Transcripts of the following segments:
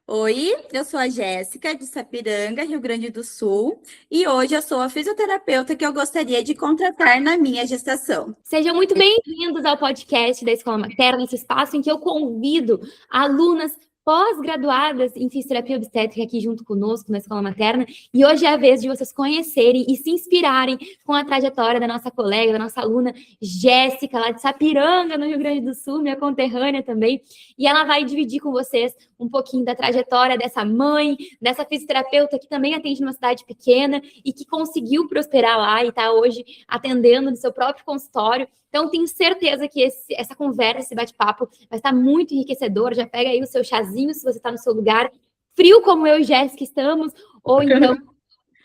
Oi, eu sou a Jéssica, de Sapiranga, Rio Grande do Sul, e hoje eu sou a fisioterapeuta que eu gostaria de contratar na minha gestação. Sejam muito bem-vindos ao podcast da Escola Materna, esse espaço em que eu convido alunas pós-graduadas em fisioterapia obstétrica aqui junto conosco na Escola Materna. E hoje é a vez de vocês conhecerem e se inspirarem com a trajetória da nossa colega, da nossa aluna Jéssica, lá de Sapiranga, no Rio Grande do Sul, minha conterrânea também. E ela vai dividir com vocês um pouquinho da trajetória dessa mãe, dessa fisioterapeuta que também atende numa cidade pequena e que conseguiu prosperar lá e está hoje atendendo no seu próprio consultório. Então, tenho certeza que essa conversa, esse bate-papo vai estar muito enriquecedor. Já pega aí o seu chazinho, se você está no seu lugar frio, como eu e Jéssica estamos, ou então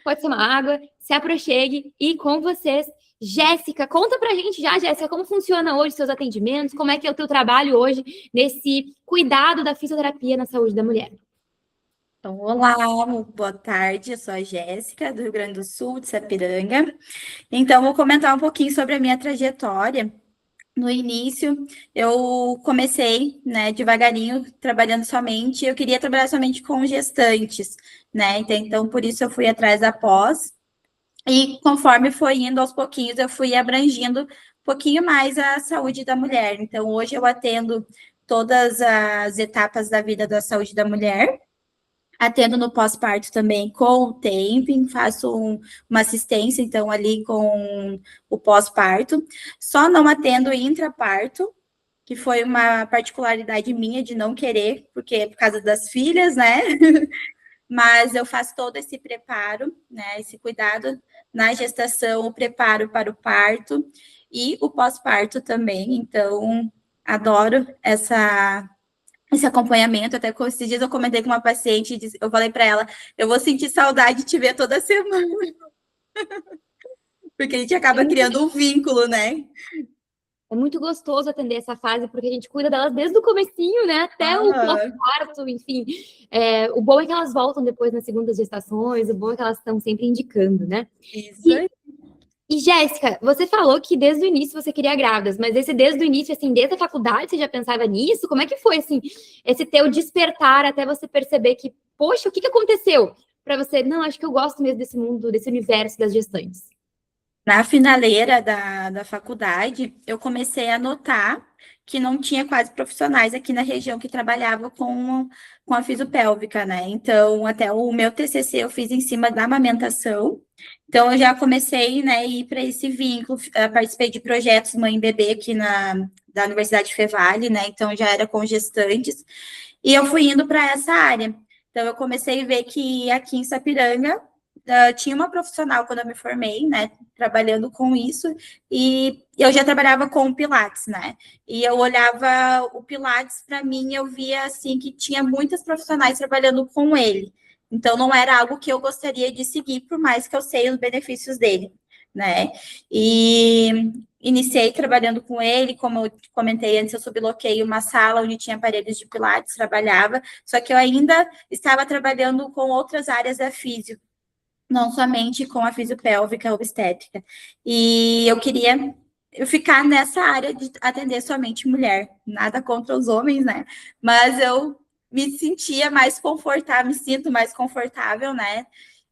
pode ser uma água, se aproxime e com vocês, Jéssica, conta pra gente já, Jéssica, como funciona hoje seus atendimentos, como é que é o teu trabalho hoje nesse cuidado da fisioterapia na saúde da mulher. Então, olá, boa tarde, eu sou a Jéssica, do Rio Grande do Sul, de Sapiranga. Então, vou comentar um pouquinho sobre a minha trajetória. No início, eu comecei, né, devagarinho, trabalhando somente, eu queria trabalhar somente com gestantes, né, então por isso eu fui atrás da pós, e conforme foi indo aos pouquinhos, eu fui abrangindo um pouquinho mais a saúde da mulher. Então, hoje eu atendo todas as etapas da vida da saúde da mulher, atendo no pós-parto também com o temping, faço uma assistência, então, ali com o pós-parto. Só não atendo intraparto, que foi uma particularidade minha de não querer, porque é por causa das filhas, né? Mas eu faço todo esse preparo, né? Esse cuidado na gestação, o preparo para o parto e o pós-parto também. Então, adoro esse acompanhamento. Até com esses dias eu comentei com uma paciente, eu falei para ela, eu vou sentir saudade de te ver toda semana, porque a gente acaba criando um vínculo, né? É muito gostoso atender essa fase, porque a gente cuida delas desde o comecinho, né, até o pós-parto, enfim. O bom é que elas voltam depois nas segundas gestações, o bom é que elas estão sempre indicando, né? Isso E aí. E, Jéssica, você falou que desde o início você queria grávidas, mas desde o início, assim, desde a faculdade você já pensava nisso? Como é que foi, assim, esse teu despertar até você perceber que, poxa, o que aconteceu para você? Não, acho que eu gosto mesmo desse mundo, desse universo das gestantes. Na finaleira da faculdade, eu comecei a notar que não tinha quase profissionais aqui na região que trabalhavam com a fisiopélvica, né? Então, até o meu TCC eu fiz em cima da amamentação. Então, eu já comecei, né, a ir para esse vínculo. Participei de projetos mãe e bebê aqui da Universidade Fevale, né? Então, já era com gestantes. E eu fui indo para essa área. Então, eu comecei a ver que aqui em Sapiranga, tinha uma profissional quando eu me formei, né, trabalhando com isso, e eu já trabalhava com o Pilates, né, e eu olhava o Pilates, para mim, eu via, assim, que tinha muitas profissionais trabalhando com ele, então não era algo que eu gostaria de seguir, por mais que eu sei os benefícios dele, né, e iniciei trabalhando com ele, como eu comentei antes, eu subloquei uma sala onde tinha aparelhos de Pilates, trabalhava, só que eu ainda estava trabalhando com outras áreas da físio, não somente com a fisiopélvica obstétrica. E eu queria ficar nessa área de atender somente mulher. Nada contra os homens, né? Mas eu me sentia mais confortável, me sinto mais confortável, né?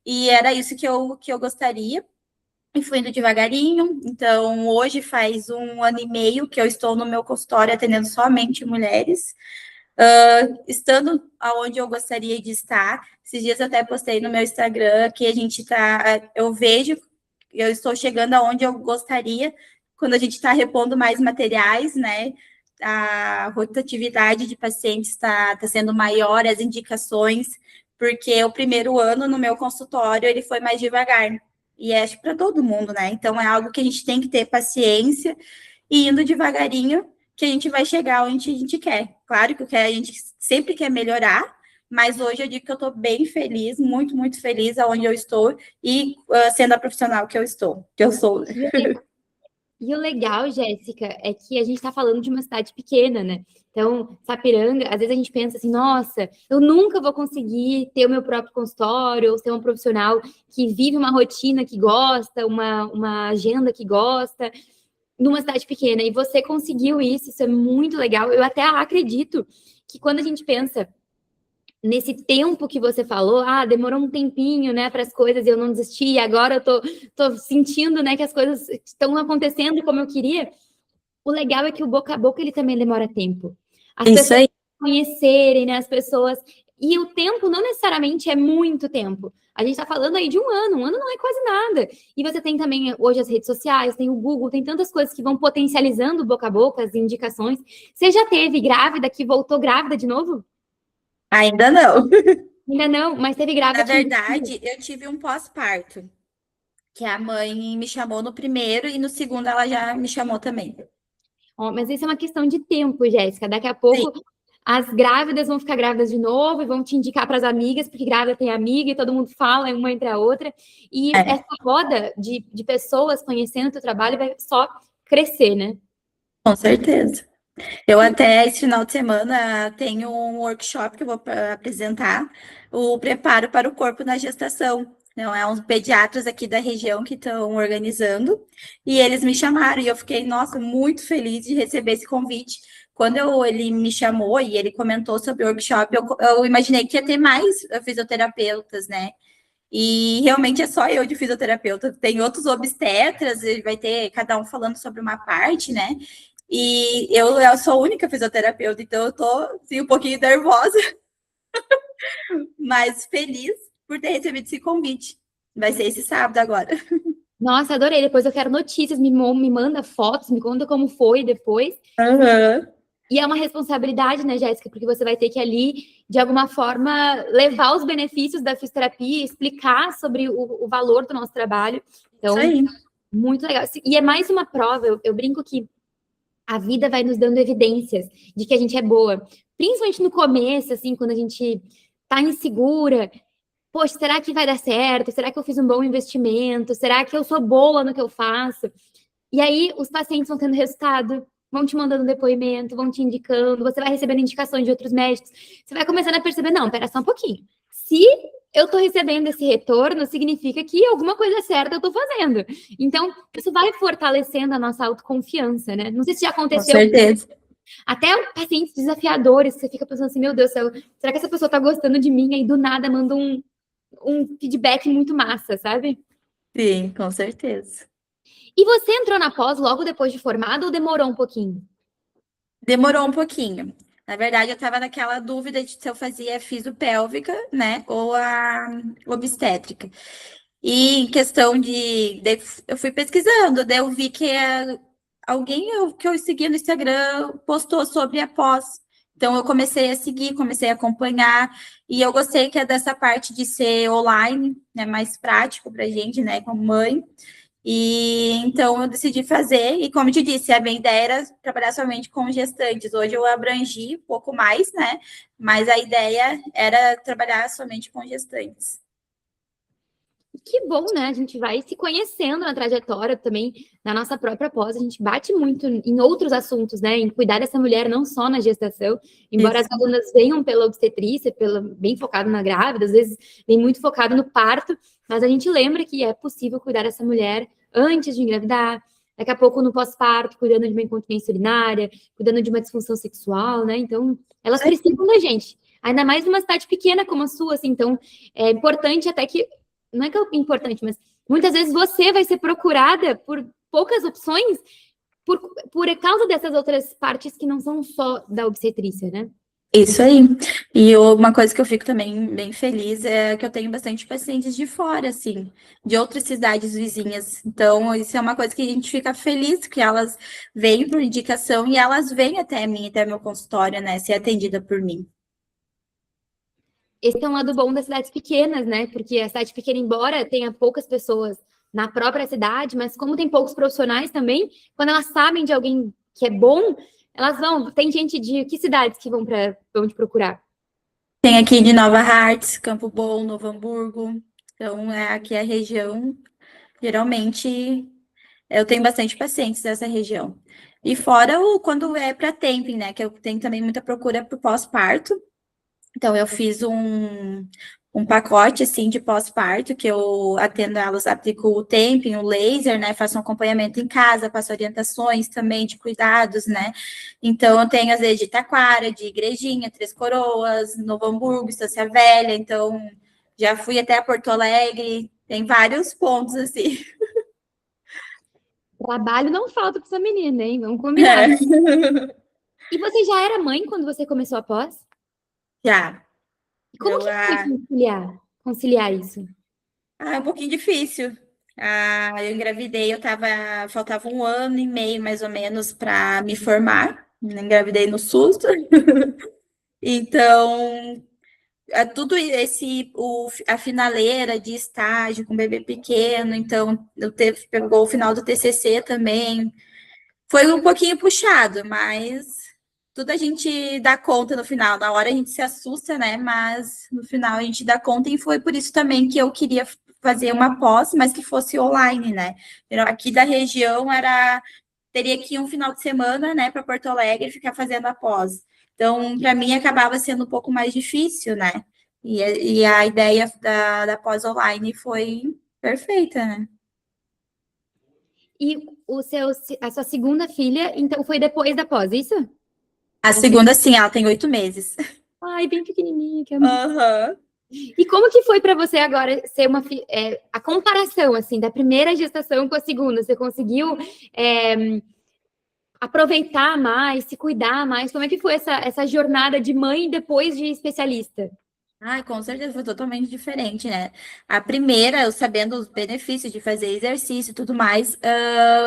E era isso que eu gostaria. E fui indo devagarinho. Então, hoje faz 1 ano e meio que eu estou no meu consultório atendendo somente mulheres, estando aonde eu gostaria de estar. Esses dias eu até postei no meu Instagram que a gente tá, eu vejo, eu estou chegando aonde eu gostaria, quando a gente está repondo mais materiais, né? A rotatividade de pacientes está sendo maior, as indicações, porque o primeiro ano no meu consultório ele foi mais devagar. E acho para todo mundo, né? Então é algo que a gente tem que ter paciência e indo devagarinho que a gente vai chegar onde a gente quer. Claro que a gente sempre quer melhorar, mas hoje eu digo que eu estou bem feliz, muito, muito feliz aonde eu estou e sendo a profissional que eu estou, que eu sou. E o legal, Jéssica, é que a gente está falando de uma cidade pequena, né? Então, Sapiranga, às vezes a gente pensa assim, nossa, eu nunca vou conseguir ter o meu próprio consultório ou ser um profissional que vive uma rotina que gosta, uma agenda que gosta, numa cidade pequena. E você conseguiu isso é muito legal. Eu até acredito que quando a gente pensa nesse tempo que você falou, demorou um tempinho, né, para as coisas e eu não desisti, e agora eu tô sentindo, né, que as coisas estão acontecendo como eu queria. O legal é que o boca a boca, ele também demora tempo. As Isso pessoas aí. conhecerem, né, as pessoas... E o tempo não necessariamente é muito tempo. A gente está falando aí de um ano não é quase nada. E você tem também hoje as redes sociais, tem o Google, tem tantas coisas que vão potencializando o boca a boca, as indicações. Você já teve grávida que voltou grávida de novo? Ainda não. Ainda não, mas teve grávida Na que indicou. verdade, eu tive um pós-parto, que a mãe me chamou no primeiro e no segundo ela já me chamou também. Ó, mas isso é uma questão de tempo, Jéssica. Daqui a Sim, pouco as grávidas vão ficar grávidas de novo e vão te indicar para as amigas, porque grávida tem amiga e todo mundo fala uma entre a outra. E é, essa roda de pessoas conhecendo o teu trabalho vai só crescer, né? com certeza. Eu até esse final de semana tenho um workshop que eu vou apresentar o preparo para o corpo na gestação. Não, é uns pediatras aqui da região que estão organizando e eles me chamaram e eu fiquei, nossa, muito feliz de receber esse convite. Quando ele me chamou e ele comentou sobre o workshop, eu imaginei que ia ter mais fisioterapeutas, né? E realmente é só eu de fisioterapeuta. Tem outros obstetras, e vai ter cada um falando sobre uma parte, né? E eu sou a única fisioterapeuta, então eu tô assim, um pouquinho nervosa, mas feliz por ter recebido esse convite. Vai ser esse sábado agora. Nossa, adorei. Depois eu quero notícias, me manda fotos, me conta como foi depois. Uhum. E é uma responsabilidade, né, Jéssica? Porque você vai ter que ali, de alguma forma, levar os benefícios da fisioterapia, explicar sobre o valor do nosso trabalho. Isso Então, aí. muito legal. E é mais uma prova, eu brinco que a vida vai nos dando evidências de que a gente é boa. Principalmente no começo, assim, quando a gente tá insegura. Poxa, será que vai dar certo? Será que eu fiz um bom investimento? Será que eu sou boa no que eu faço? E aí os pacientes vão tendo resultado, vão te mandando depoimento, vão te indicando, você vai recebendo indicações de outros médicos. Você vai começando a perceber, não, pera só um pouquinho. Se eu estou recebendo esse retorno, significa que alguma coisa certa eu estou fazendo. Então, isso vai fortalecendo a nossa autoconfiança, né? Não sei se já Com aconteceu, certeza. até pacientes desafiadores, que você fica pensando assim, meu Deus do céu, será que essa pessoa está gostando de mim? Aí do nada manda um feedback muito massa, sabe? Sim, com certeza. E você entrou na pós logo depois de formado ou demorou um pouquinho? Demorou um pouquinho. Na verdade, eu estava naquela dúvida de se eu fazia fisopélvica, né, ou a obstétrica. E em questão eu fui pesquisando, daí eu vi que que eu seguia no Instagram postou sobre a pós. Então eu comecei a seguir, comecei a acompanhar, e eu gostei que é dessa parte de ser online, né, mais prático para a gente, né, como mãe. E então eu decidi fazer, e como eu te disse, a minha ideia era trabalhar somente com gestantes. Hoje eu abrangi um pouco mais, né? Mas a ideia era trabalhar somente com gestantes. Que bom, né? A gente vai se conhecendo na trajetória também, na nossa própria pós. A gente bate muito em outros assuntos, né? Em cuidar dessa mulher, não só na gestação. Embora Isso. as alunas venham pela obstetrícia, bem focado na grávida, às vezes vem muito focado no parto, mas a gente lembra que é possível cuidar dessa mulher antes de engravidar, daqui a pouco no pós-parto, cuidando de uma incontinência urinária, cuidando de uma disfunção sexual, né? Então, elas precisam da gente. Ainda mais numa cidade pequena como a sua, assim. Então, é importante até que não é que é importante, mas muitas vezes você vai ser procurada por poucas opções por causa dessas outras partes que não são só da obstetrícia, né? Isso aí. E uma coisa que eu fico também bem feliz é que eu tenho bastante pacientes de fora, assim, de outras cidades vizinhas. Então, isso é uma coisa que a gente fica feliz, que elas vêm por indicação e elas vêm até mim, até meu consultório, né, ser atendida por mim. Esse é um lado bom das cidades pequenas, né? Porque a cidade pequena, embora tenha poucas pessoas na própria cidade, mas como tem poucos profissionais também, quando elas sabem de alguém que é bom, elas vão. Tem gente de que cidades que vão te procurar? Tem aqui de Nova Hartz, Campo Bom, Novo Hamburgo. Então, aqui é a região, geralmente, eu tenho bastante pacientes dessa região. E fora quando é para temping, né? Que eu tenho também muita procura para o pós-parto. Então, eu fiz um pacote, assim, de pós-parto, que eu atendo elas, aplico o temping, o laser, né? Faço um acompanhamento em casa, passo orientações também de cuidados, né? Então, eu tenho, às vezes, de Taquara, de Igrejinha, Três Coroas, Novo Hamburgo, Estância Velha. Então, já fui até Porto Alegre. Tem vários pontos, assim. Trabalho não falta para essa menina, hein? Vamos combinar. É. E você já era mãe quando você começou a pós? Já. E como Eu, que foi conciliar isso? é um pouquinho difícil. Eu engravidei, faltava 1 ano e meio, mais ou menos, para me formar. Engravidei no susto. Então, tudo a finaleira de estágio com bebê pequeno, então pegou o final do TCC também. Foi um pouquinho puxado, mas tudo a gente dá conta no final. Na hora a gente se assusta, né? Mas no final a gente dá conta, e foi por isso também que eu queria fazer uma pós, mas que fosse online, né? Aqui da região teria que ir um final de semana, né, para Porto Alegre e ficar fazendo a pós. Então, para mim acabava sendo um pouco mais difícil, né? E a ideia da pós online foi perfeita, né? E a sua segunda filha, então, foi depois da pós, isso? A segunda, sim, ela tem 8 meses. Ai, bem pequenininha, que amor. Aham. E como que foi para você agora ser a comparação, assim, da primeira gestação com a segunda? Você conseguiu aproveitar mais, se cuidar mais? Como é que foi essa jornada de mãe depois de especialista? Ai, com certeza foi totalmente diferente, né? A primeira, eu sabendo os benefícios de fazer exercício e tudo mais,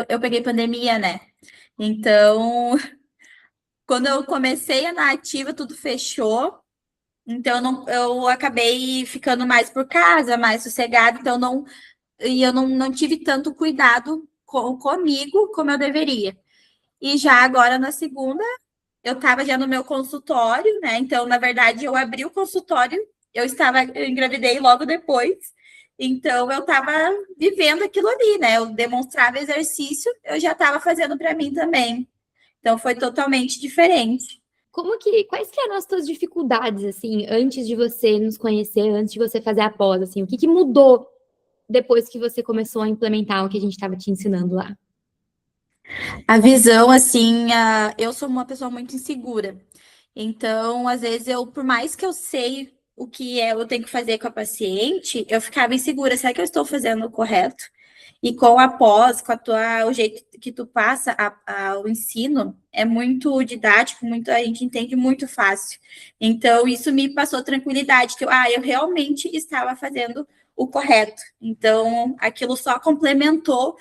eu peguei pandemia, né? Então, quando eu comecei a na ativa, tudo fechou. Então, eu acabei ficando mais por casa, mais sossegada. Então, eu não tive tanto cuidado comigo como eu deveria. E já agora, na segunda, eu estava já no meu consultório, né? Então, na verdade, eu abri o consultório, eu engravidei logo depois. Então, eu estava vivendo aquilo ali, né? Eu demonstrava exercício, eu já estava fazendo para mim também. Então, foi totalmente diferente. Quais que eram as suas dificuldades, assim, antes de você nos conhecer, antes de você fazer a pós, assim? O que mudou depois que você começou a implementar o que a gente estava te ensinando lá? A visão, assim, eu sou uma pessoa muito insegura. Então, às vezes, por mais que eu sei o que eu tenho que fazer com a paciente, eu ficava insegura. Será que eu estou fazendo o correto? E com a pós, o jeito que tu passa o ensino é muito didático, a gente entende muito fácil. Então, isso me passou tranquilidade, que eu realmente estava fazendo o correto. Então, aquilo só complementou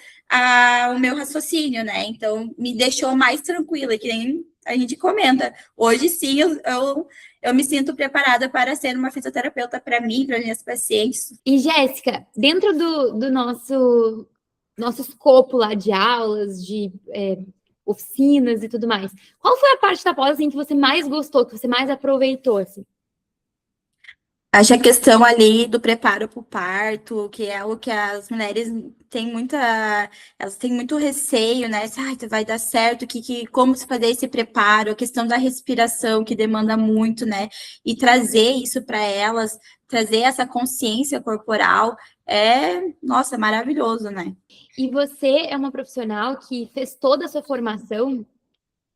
o meu raciocínio, né? Então, me deixou mais tranquila, que nem a gente comenta. Hoje, sim, eu me sinto preparada para ser uma fisioterapeuta para mim, para minhas pacientes. E, Jéssica, dentro do nosso escopo lá de aulas, de oficinas e tudo mais, qual foi a parte da pós assim, que você mais gostou, que você mais aproveitou? Assim? Acho a questão ali do preparo para o parto, que é o que as mulheres elas têm muito receio, né? Ai, vai dar certo, como se fazer esse preparo, a questão da respiração, que demanda muito, né? E trazer isso para elas, trazer essa consciência corporal, nossa, maravilhoso, né? E você é uma profissional que fez toda a sua formação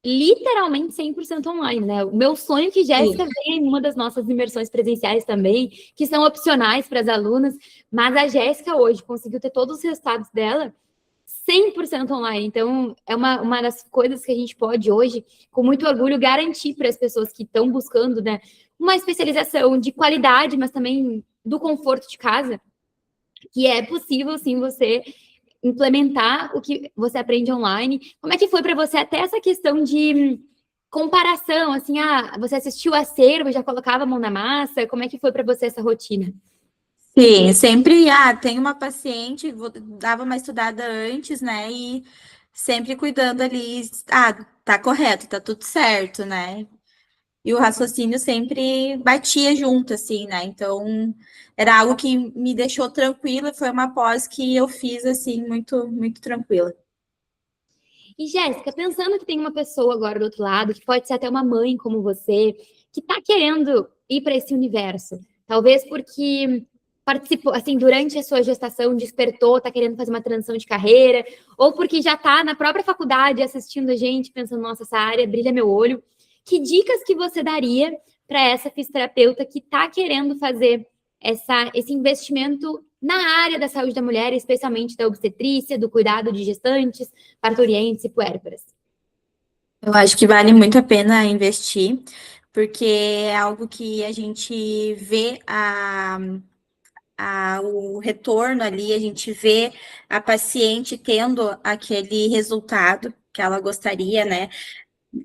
literalmente 100% online, né? O meu sonho é que Jéssica Sim. venha em uma das nossas imersões presenciais também, que são opcionais para as alunas, mas a Jéssica hoje conseguiu ter todos os resultados dela 100% online. Então, é uma das coisas que a gente pode hoje, com muito orgulho, garantir para as pessoas que estão buscando, né, uma especialização de qualidade, mas também do conforto de casa, que é possível, sim, você implementar o que você aprende online. Como é que foi para você até essa questão de comparação, assim, você assistiu a Acervo, já colocava a mão na massa, como é que foi para você essa rotina? Sim, sempre, tem uma paciente, dava uma estudada antes, né? E sempre cuidando ali, tá correto, tá tudo certo, né? E o raciocínio sempre batia junto, assim, né? Então, era algo que me deixou tranquila, foi uma pós que eu fiz, assim, muito, muito tranquila. E, Jéssica, pensando que tem uma pessoa agora do outro lado, que pode ser até uma mãe como você, que está querendo ir para esse universo? Talvez porque participou, assim, durante a sua gestação, despertou, está querendo fazer uma transição de carreira, ou porque já está na própria faculdade assistindo a gente, pensando, nossa, essa área brilha meu olho. Que dicas que você daria para essa fisioterapeuta que está querendo fazer esse investimento na área da saúde da mulher, especialmente da obstetrícia, do cuidado de gestantes, parturientes e puérperas? Eu acho que vale muito a pena investir, porque é algo que a gente vê o retorno ali, a gente vê a paciente tendo aquele resultado que ela gostaria, né?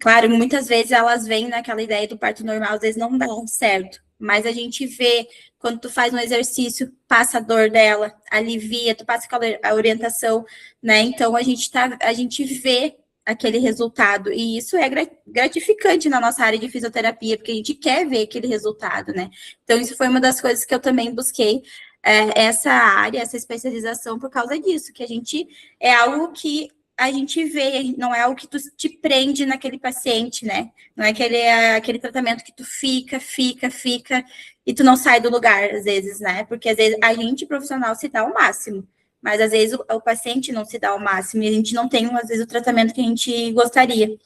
Claro, muitas vezes elas vêm naquela ideia do parto normal, às vezes não dá certo, mas a gente vê quando tu faz um exercício, passa a dor dela, alivia, tu passa a orientação, né? Então a gente vê aquele resultado e isso é gratificante na nossa área de fisioterapia, porque a gente quer ver aquele resultado, né? Então isso foi uma das coisas que eu também busquei essa área, essa especialização por causa disso, que a gente é algo que a gente vê, não é algo que tu te prende naquele paciente, né? Não é aquele tratamento que tu fica, e tu não sai do lugar, às vezes, né? Porque às vezes a gente, profissional, se dá o máximo, mas às vezes o paciente não se dá o máximo, e a gente não tem, às vezes, o tratamento que a gente gostaria.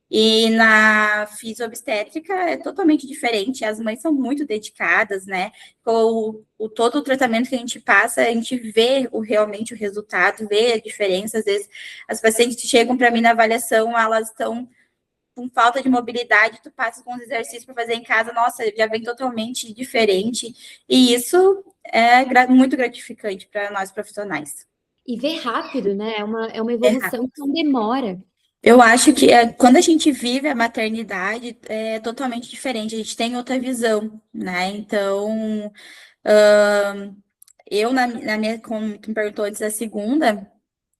E na fisioobstétrica é totalmente diferente, as mães são muito dedicadas, né? Todo o tratamento que a gente passa, a gente vê realmente o resultado, vê a diferença. Às vezes, as pacientes que chegam para mim na avaliação, elas estão com falta de mobilidade, tu passa com os exercícios para fazer em casa, nossa, já vem totalmente diferente. E isso é muito gratificante para nós profissionais. E ver rápido, né? É uma É evolução que não demora. Eu acho que quando a gente vive a maternidade é totalmente diferente, a gente tem outra visão, né? Então, eu, na minha, como tu me perguntou antes da segunda,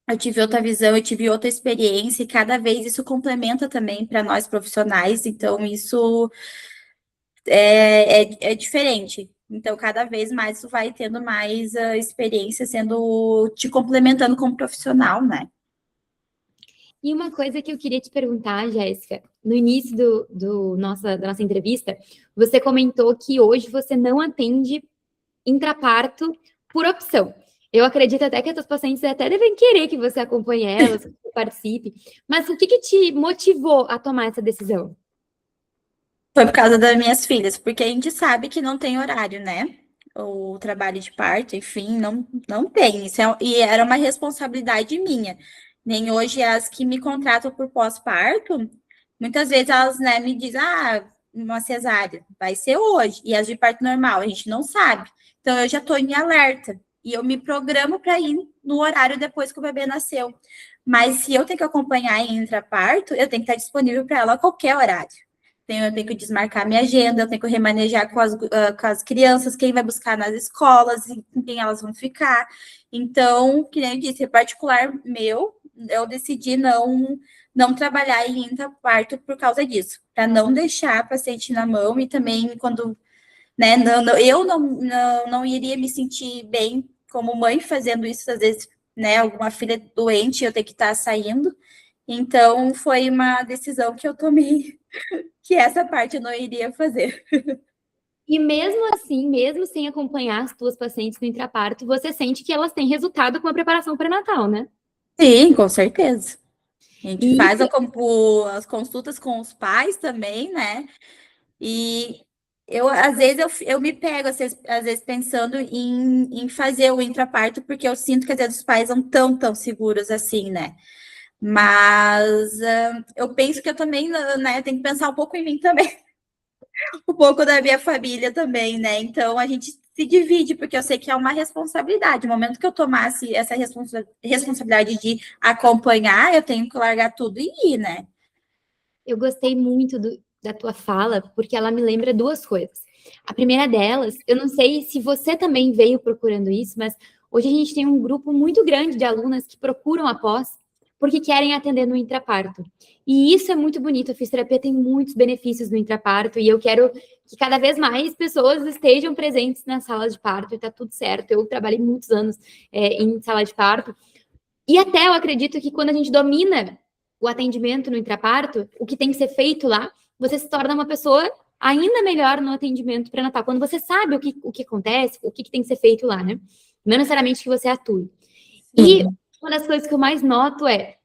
eu tive outra visão, eu tive outra experiência, e cada vez isso complementa também para nós profissionais, então isso é diferente. Então, cada vez mais tu vai tendo mais experiência sendo te complementando como profissional, né? E uma coisa que eu queria te perguntar, Jéssica, no início da nossa entrevista, você comentou que hoje você não atende intraparto por opção. Eu acredito até que as tuas pacientes até devem querer que você acompanhe elas, que você participe. Mas o que te motivou a tomar essa decisão? Foi por causa das minhas filhas, porque a gente sabe que não tem horário, né? O trabalho de parto, enfim, não tem. E era uma responsabilidade minha. Nem hoje as que me contratam por pós-parto, muitas vezes elas, né, me dizem, uma cesárea, vai ser hoje. E as de parto normal, a gente não sabe. Então eu já estou em alerta. E eu me programo para ir no horário depois que o bebê nasceu. Mas se eu tenho que acompanhar em intraparto, eu tenho que estar disponível para ela a qualquer horário. Eu tenho que desmarcar minha agenda, eu tenho que remanejar com as crianças, quem vai buscar nas escolas, com quem elas vão ficar. Então, que nem eu disse, é particular meu, eu decidi não trabalhar em intraparto por causa disso, para não deixar a paciente na mão e também quando, né, eu não iria me sentir bem como mãe fazendo isso, às vezes, né, alguma filha doente, eu tenho que estar saindo. Então, foi uma decisão que eu tomei que essa parte eu não iria fazer. E mesmo assim, mesmo sem acompanhar as tuas pacientes no intraparto, você sente que elas têm resultado com a preparação pré-natal, né? Sim, com certeza. A gente E faz isso, as consultas com os pais também, né? E às vezes, eu me pego, às vezes pensando em fazer o intraparto, porque eu sinto que às vezes os pais não estão tão seguros assim, né? Mas eu penso que eu também, né, tenho que pensar um pouco em mim também. Um pouco da minha família também, né? Então a gente se divide, porque eu sei que é uma responsabilidade. No momento que eu tomasse essa responsabilidade de acompanhar, eu tenho que largar tudo e ir, né? eu gostei muito da tua fala, porque ela me lembra duas coisas. A primeira delas, eu não sei se você também veio procurando isso, mas hoje a gente tem um grupo muito grande de alunas que procuram a pós porque querem atender no intraparto. E isso é muito bonito. A fisioterapia tem muitos benefícios no intraparto e eu quero que cada vez mais pessoas estejam presentes nas salas de parto e tá tudo certo. Eu trabalhei muitos anos em sala de parto e até eu acredito que quando a gente domina o atendimento no intraparto, o que tem que ser feito lá, você se torna uma pessoa ainda melhor no atendimento pré-natal, quando você sabe o que acontece, o que tem que ser feito lá, né? Não necessariamente que você atue. E Sim. uma das coisas que eu mais noto é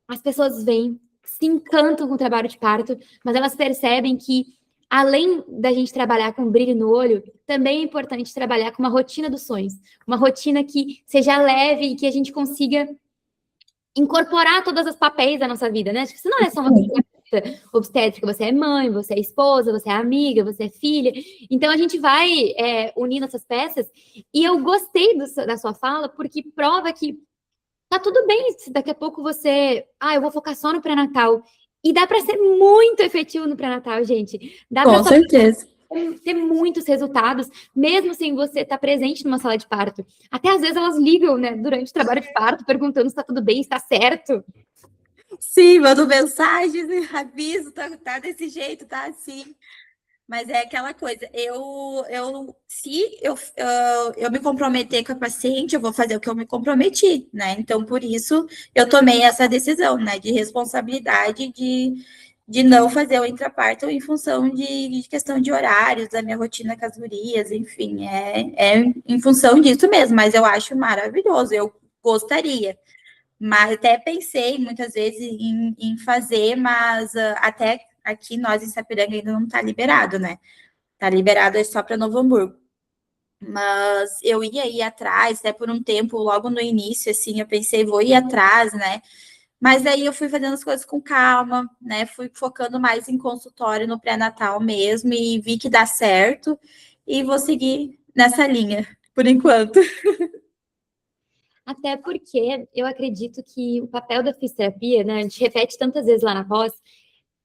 as pessoas vêm, se encantam com o trabalho de parto, mas elas percebem que, além da gente trabalhar com brilho no olho, também é importante trabalhar com uma rotina dos sonhos. Uma rotina que seja leve e que a gente consiga incorporar todas as papéis da nossa vida, né? Tipo, você não é só uma fisioterapeuta obstétrica, você é mãe, você é esposa, você é amiga, você é filha. Então, a gente vai unindo essas peças. E eu gostei da sua fala, porque prova que tá tudo bem se daqui a pouco você... Ah, eu vou focar só no pré-natal. E dá para ser muito efetivo no pré-natal, gente. Dá para Com certeza. ter muitos resultados, mesmo sem você estar presente numa sala de parto. Até às vezes elas ligam, né, durante o trabalho de parto, perguntando se está tudo bem, se está certo. Sim, mando mensagens, aviso, tá desse jeito, tá assim. Mas é aquela coisa, se eu me comprometer com a paciente, eu vou fazer o que eu me comprometi, né? Então, por isso, eu tomei essa decisão, né, de responsabilidade de não fazer o intraparto em função de questão de horários, da minha rotina com as gurias, enfim, é em função disso mesmo, mas eu acho maravilhoso, eu gostaria. Mas até pensei muitas vezes em fazer, mas até aqui nós em Sapiranga ainda não está liberado, né? Está liberado é só para Novo Hamburgo. Mas eu ia ir atrás, até por um tempo, logo no início, assim, eu pensei, vou ir atrás, né? Mas aí eu fui fazendo as coisas com calma, né? Fui focando mais em consultório no pré-natal mesmo e vi que dá certo e vou seguir nessa linha, por enquanto. Até porque eu acredito que o papel da fisioterapia, né, a gente repete tantas vezes lá na pós,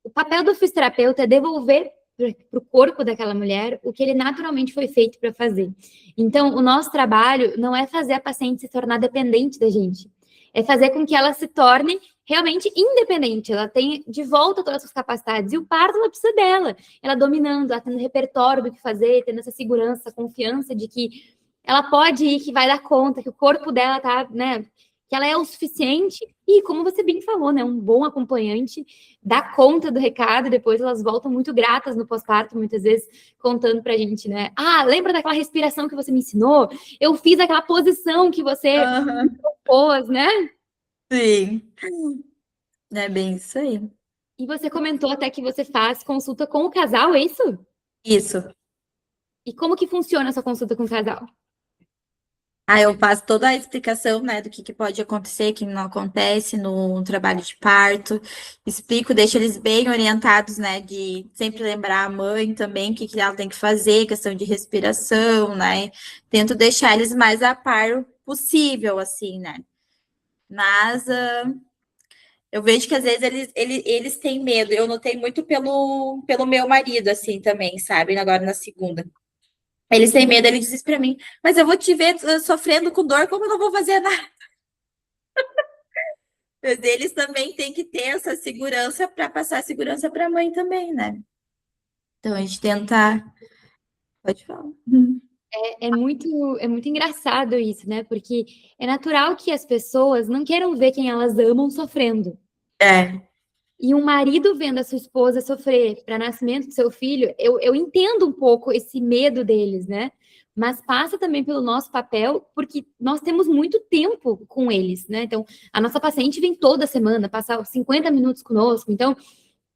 o papel do fisioterapeuta é devolver para o corpo daquela mulher o que ele naturalmente foi feito para fazer. Então, o nosso trabalho não é fazer a paciente se tornar dependente da gente, é fazer com que ela se torne realmente independente, ela tenha de volta todas as suas capacidades, e o parto ela precisa dela, ela dominando, ela tendo repertório do que fazer, tendo essa segurança, confiança de que ela pode ir, que vai dar conta, que o corpo dela tá, né, que ela é o suficiente, e como você bem falou, né, um bom acompanhante dá conta do recado, e depois elas voltam muito gratas no pós-parto, muitas vezes contando pra gente, né, ah, lembra daquela respiração que você me ensinou? Eu fiz aquela posição que você Uhum. pôs, né? Sim, é bem isso aí. E você comentou até que você faz consulta com o casal, é isso? Isso. E como que funciona essa consulta com o casal? Aí eu passo toda a explicação, né, do que pode acontecer, que não acontece no trabalho de parto. Explico, deixo eles bem orientados, né, de sempre lembrar a mãe também que ela tem que fazer, questão de respiração, né. Tento deixar eles mais a par possível, assim, né. Mas eu vejo que às vezes eles têm medo. Eu notei muito pelo meu marido, assim, também, sabe, agora na segunda. Eles têm medo, ele diz pra mim, mas eu vou te ver sofrendo com dor, como eu não vou fazer nada? Mas eles também têm que ter essa segurança para passar segurança para a mãe também, né? Então a gente tenta. Pode falar. É muito engraçado isso, né? Porque é natural que as pessoas não queiram ver quem elas amam sofrendo. É, E um marido vendo a sua esposa sofrer para nascimento do seu filho, eu entendo um pouco esse medo deles, né? Mas passa também pelo nosso papel, porque nós temos muito tempo com eles, né? Então, a nossa paciente vem toda semana, passar 50 minutos conosco. Então,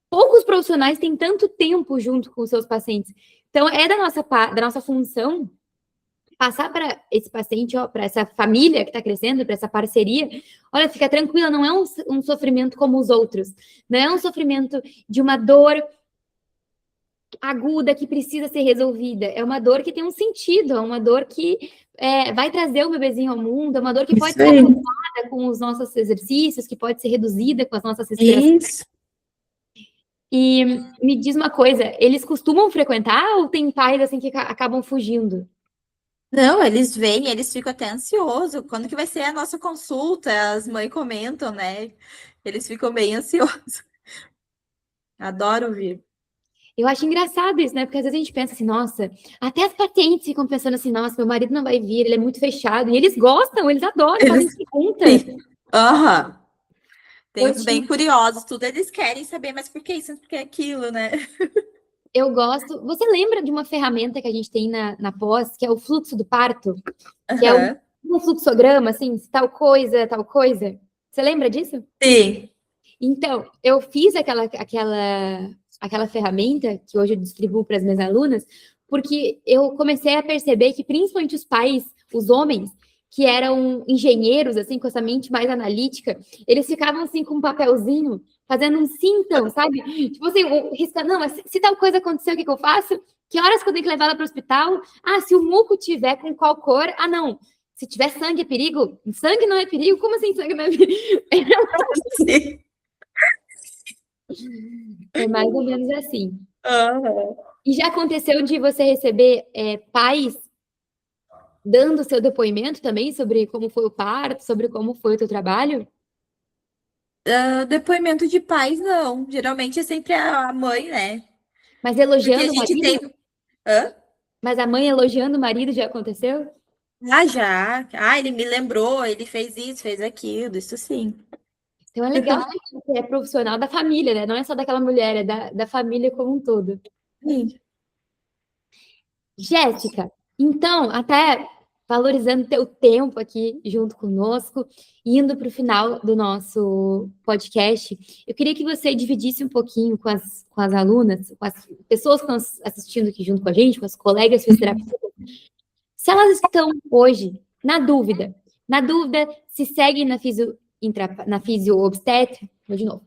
poucos profissionais têm tanto tempo junto com os seus pacientes. Então, é da nossa função passar para esse paciente, para essa família que está crescendo, para essa parceria, olha, fica tranquila, não é um sofrimento como os outros, não é um sofrimento de uma dor aguda que precisa ser resolvida, é uma dor que tem um sentido, é uma dor que vai trazer o bebezinho ao mundo, é uma dor que pode isso ser aí. acomodada com os nossos exercícios, que pode ser reduzida com as nossas respirações. Isso. E me diz uma coisa, eles costumam frequentar ou tem pais assim que acabam fugindo? Não, eles vêm, eles ficam até ansiosos. Quando que vai ser a nossa consulta? As mães comentam, né? Eles ficam bem ansiosos. Adoro ouvir. Eu acho engraçado isso, né? Porque às vezes a gente pensa assim, nossa, até as pacientes ficam pensando assim, nossa, meu marido não vai vir, ele é muito fechado. E eles gostam, eles adoram, fazem Eles, pergunta. sim. Aham. Tem Eu uns bem tinha, curiosos, tudo eles querem saber, mas por que isso, por que aquilo, né? Eu gosto. Você lembra de uma ferramenta que a gente tem na pós, que é o fluxo do parto? Que é Aham. um fluxograma, assim, tal coisa, tal coisa. Você lembra disso? Sim. Então, eu fiz aquela ferramenta que hoje eu distribuo para as minhas alunas, porque eu comecei a perceber que principalmente os pais, os homens, que eram engenheiros, assim, com essa mente mais analítica, eles ficavam assim com um papelzinho, fazendo um sim, então, sabe? Tipo assim, riscando, não, mas se tal coisa acontecer, o que que eu faço? Que horas que eu tenho que levar ela para o hospital? Ah, se o muco tiver com qual cor? Ah, não. Se tiver sangue é perigo? Sangue não é perigo? Como assim sangue não é perigo? Sim. É mais ou menos assim. Aham. E já aconteceu de você receber pais dando seu depoimento também sobre como foi o parto, sobre como foi o teu trabalho? Depoimento de pais, não. Geralmente é sempre a mãe, né? Mas Porque a elogiando o gente tem. marido? Hã? Mas a mãe elogiando o marido já aconteceu? Ah, já. Ah, ele me lembrou, ele fez isso, fez aquilo, isso sim. Então é legal que você é profissional da família, né? Não é só daquela mulher, é da família como um todo. Sim. Jéssica, então, até valorizando teu tempo aqui junto conosco, indo para o final do nosso podcast, eu queria que você dividisse um pouquinho com as alunas, com as pessoas que estão assistindo aqui junto com a gente, com as colegas fisioterapeutas, se elas estão hoje na dúvida se seguem na fisio-obstétrica, vou de novo.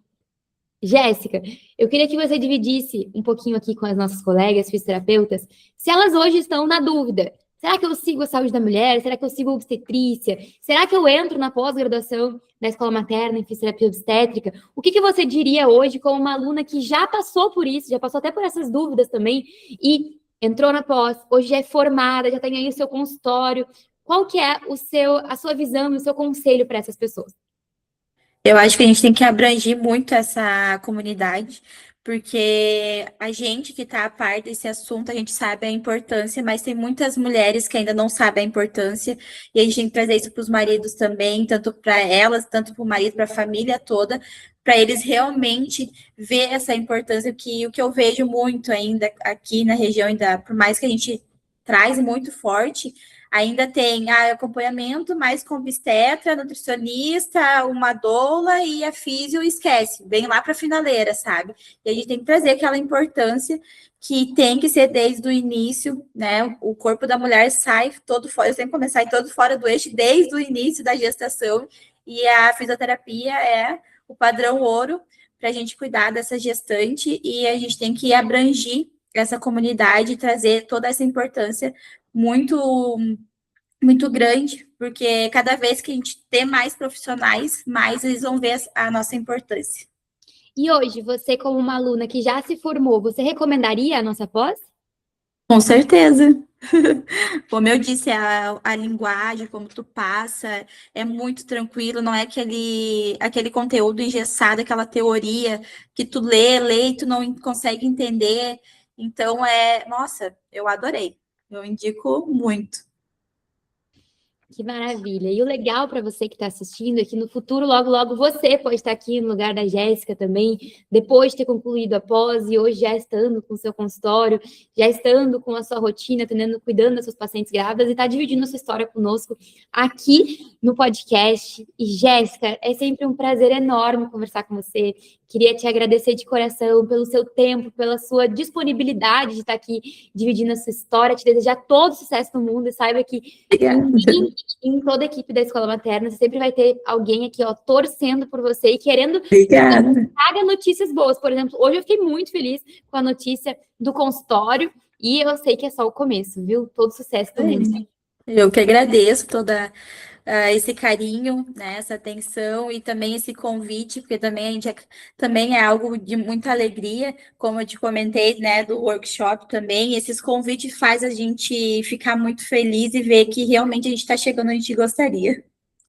Jéssica, eu queria que você dividisse um pouquinho aqui com as nossas colegas fisioterapeutas, se elas hoje estão na dúvida. Será que eu sigo a saúde da mulher? Será que eu sigo a obstetrícia? Será que eu entro na pós-graduação da escola materna em fisioterapia obstétrica? O que você diria hoje como uma aluna que já passou por isso, já passou até por essas dúvidas também e entrou na pós, hoje já é formada, já tem aí o seu consultório. Qual que é a sua visão e o seu conselho para essas pessoas? Eu acho que a gente tem que abranger muito essa comunidade, porque a gente que está a par desse assunto, a gente sabe a importância, mas tem muitas mulheres que ainda não sabem a importância, e a gente tem que trazer isso para os maridos também, tanto para elas, tanto para o marido, para a família toda, para eles realmente ver essa importância, que o que eu vejo muito ainda aqui na região, ainda, por mais que a gente traz muito forte, ainda tem acompanhamento mais com obstetra, nutricionista, uma doula e a físio esquece, bem lá para a finaleira, sabe? E a gente tem que trazer aquela importância que tem que ser desde o início, né? O corpo da mulher sai todo fora, eu sempre começar a sair todo fora do eixo desde o início da gestação, e a fisioterapia é o padrão ouro para a gente cuidar dessa gestante, e a gente tem que abranger essa comunidade e trazer toda essa importância muito muito grande, porque cada vez que a gente tem mais profissionais, mais eles vão ver a nossa importância. E hoje, você como uma aluna que já se formou, você recomendaria a nossa pós? Com certeza. Como eu disse, a linguagem, como tu passa, é muito tranquilo, não é aquele conteúdo engessado, aquela teoria que tu lê e tu não consegue entender. Então, nossa, eu adorei. Eu indico muito. Que maravilha. E o legal para você que está assistindo é que no futuro, logo, logo, você pode estar aqui no lugar da Jéssica também, depois de ter concluído a pós e hoje já estando com o seu consultório, já estando com a sua rotina, atendendo, cuidando das suas pacientes grávidas e está dividindo a sua história conosco aqui no podcast. E Jéssica, é sempre um prazer enorme conversar com você. Queria te agradecer de coração pelo seu tempo, pela sua disponibilidade de estar aqui dividindo a sua história, te desejar todo sucesso no mundo e saiba que em toda a equipe da Escola Materna, você sempre vai ter alguém aqui, ó, torcendo por você e querendo que Obrigada. traga notícias boas. Por exemplo, hoje eu fiquei muito feliz com a notícia do consultório e eu sei que é só o começo, viu? Todo sucesso do mundo. Eu que agradeço toda esse carinho, né, essa atenção e também esse convite, porque também também é algo de muita alegria, como eu te comentei, né, do workshop também. Esses convites faz a gente ficar muito feliz e ver que realmente a gente está chegando onde a gente gostaria.